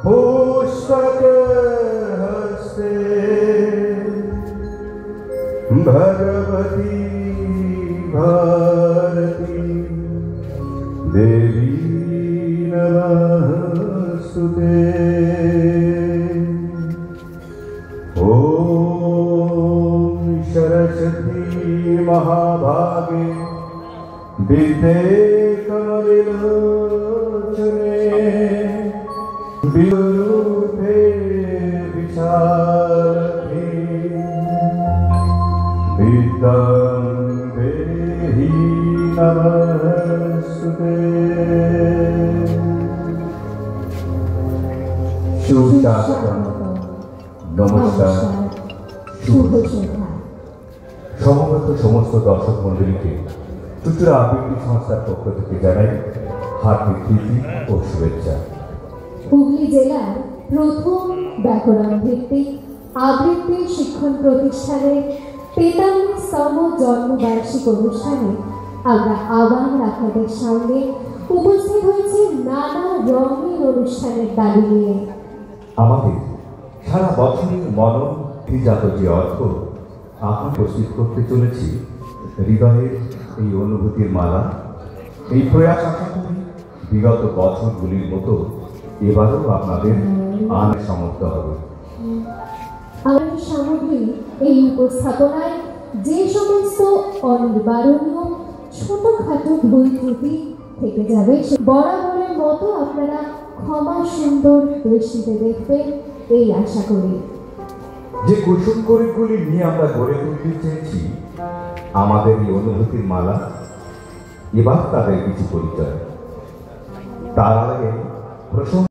पुस्तक हस्ते भगवती भारती देवी नमस्तुते। ओम सरस्वती महाभागे विद्ये कमलोचने विरूपे विशालते विद्यां देहि नमस्तुते। नमस्कार, শুভ সন্ধ্যা। সমবেত সমস্ত দর্শক মণ্ডলীকে চুঁচুড়া আবৃত্তি সংস্থার পক্ষ থেকে জানাই হার্দিক প্রীতি ও শুভেচ্ছা। হুগলি জেলার প্রথম ব্যাকরণ ভিত্তিক আবৃত্তি শিক্ষণ প্রতিষ্ঠানের ৪৩তম জন্মবার্ষিক অনুষ্ঠানে আমরা আবার আপনাদের সামনে উপস্থিত হয়েছি নানা রঙের অনুষ্ঠানের দাবি নিয়ে। আমাদের সারা বছরের মনন জাত যে অর্থ আমরা প্রস্তুত করতে চলেছি হৃদয়ের এই অনুভূতির মালা। এই প্রয়াস আশা করি বিগত বছরগুলির মতো এবারও আপনাদের আনে সমর্থ হবে। আমাদের সামগ্রী এই উপস্থাপনায় যে সমস্ত অনিবারণীয় ছোটখাটো ভুল ত্রুটি থেকে যাবে বরাবরের মতো আপনারা ক্ষমা সুন্দর দৃষ্টিতে দেখবেন এই আশা করি। যে কুসুমগুলি নিয়ে আমরা গড়ে তুলতে চেয়েছি আমাদের এই অনুভূতির মালা, এবার তাদের কিছু পরিচয়। তার আগে প্রসঙ্গ